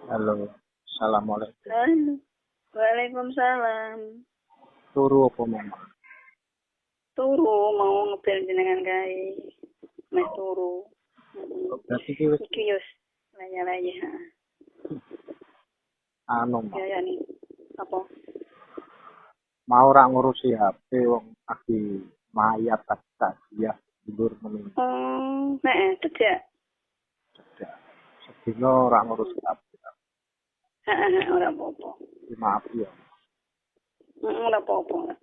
Halo, assalamualaikum. Halo. Waalaikumsalam. Turu apa mama? Turu mau ngebel jenengan kae. Meh turu. Berarti ki wis Iki yos laya-laya. anu Mak. Ya nih. Apa? Mau ora ngurusi HP wong lagi mayat tak dia tidur menunggu. Tidak. Sedina ora ngurusi HP. Ora apa-apa. Maaf ya. Ora apa-apa.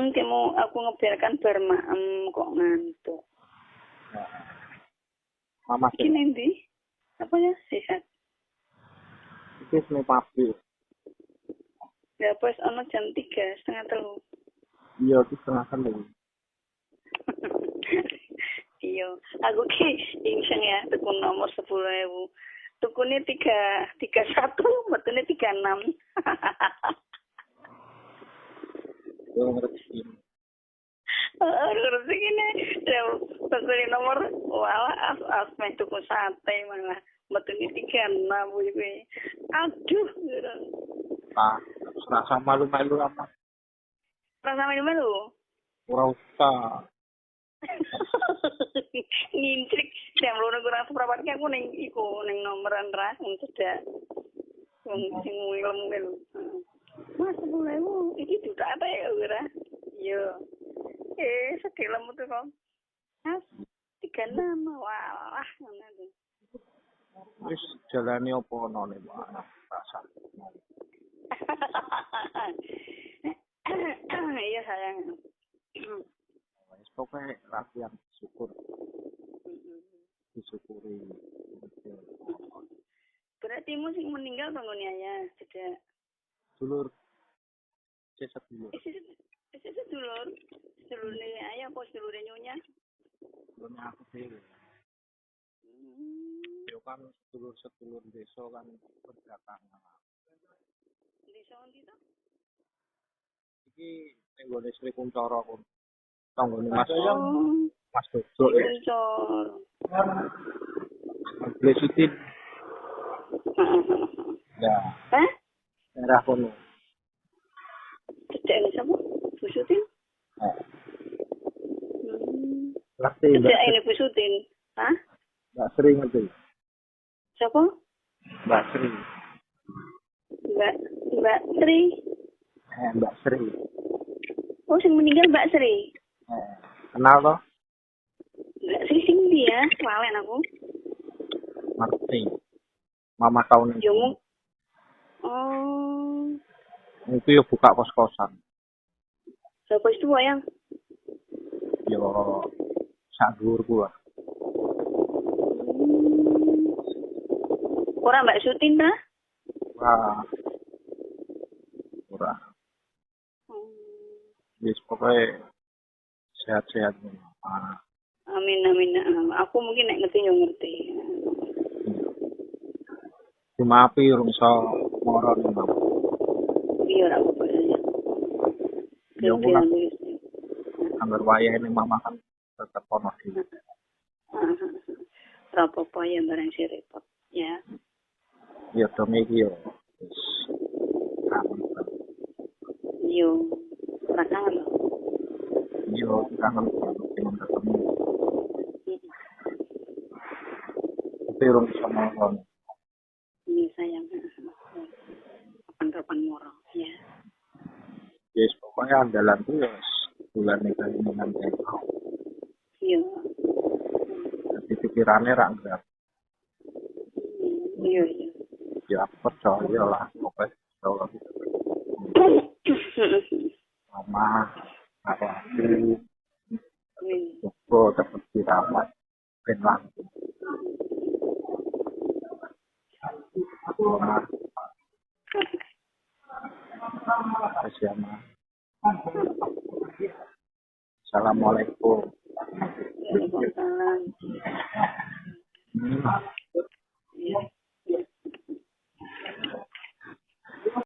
Kamu aku ngebelkan bar maem kok ngantuk. Nah, mama Iki ning ndi? Apa ya? Sehat. iki sene pabrik. Ya pas ana jam 3:30. Iya, iki setengah telu. Iya, aku ki inseng ya tuku nomor 10.000. Tukune 331, metune 36. Yo ngerti. Ngerti gini, tukune nomor wala as meh tuku sate malah metune 36 kuwi. Aduh, Nah, serasa malu-malu amat. rasa melu-melu. Ora usah. Ngintrik jam loro kurang seprapat ki aku ning nomoran ras wong cedak. Wong sing ngilmu. Mas 10.000 iki dudak apa ya ora? Yo. Sedelem tuh kok. Mas 36 wah ngono. Wis jalani apa ono ne, Pak? Rasa. Iya sayang. Wis pokoke latihan syukur. Disyukuri. Berarti mu sing meninggal bangun ya cedak. Dulur. Sesat dulu. Isi sedulur. Sedulurnya ayah apa sedulurnya nyonya? Sedulurnya aku dhewe. Yo kan sedulur-sedulur desa kan berdatangan. Desa ndi to? Iki ning gone Sri Kuncoro kon. Tanggone Mas Oh, Mas Dodo ya. Kuncor. Blesitin. Ya, Hah? daerah kono. Cedak ini siapa? Busutin? Ngerti Cedak ini Busutin. Hah? Mbak Sri ngerti? Siapa? Mbak Sri. Mbak Sri. Mbak Sri. Oh, sing meninggal Mbak Sri. Kenal toh? Mbak Sri sing ndi ya? Walen aku. Ngerti. Mama tahu nih. Yo Oh. Itu ya buka kos-kosan. Siapa itu wayang? Yo sadur gua. Ora Mbak Sutin ta? Wah. Ora. Wis pokoke sehat-sehat. Amin. Aku mungkin nek ngerti yo ngerti. Cuma api urung iso moro ning Mam. Iya ora apa-apa ya. Yo pun anggar wayahe ning Mama kan tetep ono di. Ora apa-apa ya barang si repot ya. Ya dong iki yo. Wis kangen. Yo ora kangen lho. Yo kangen dengan ketemu. Tapi urung iso moro. Ini sayang. Kapan-kapan moro ya. Yes, pokoknya andalan tuh ya bulan nikah ini nanti. Iya. Jadi pikirannya enggak. Iya. Ya aku percaya lah, pokoknya kalau mama, apa aku, kok dapat dirawat, ben langsung. Mama, kasih ama. Assalamualaikum. Waalaikumsalam.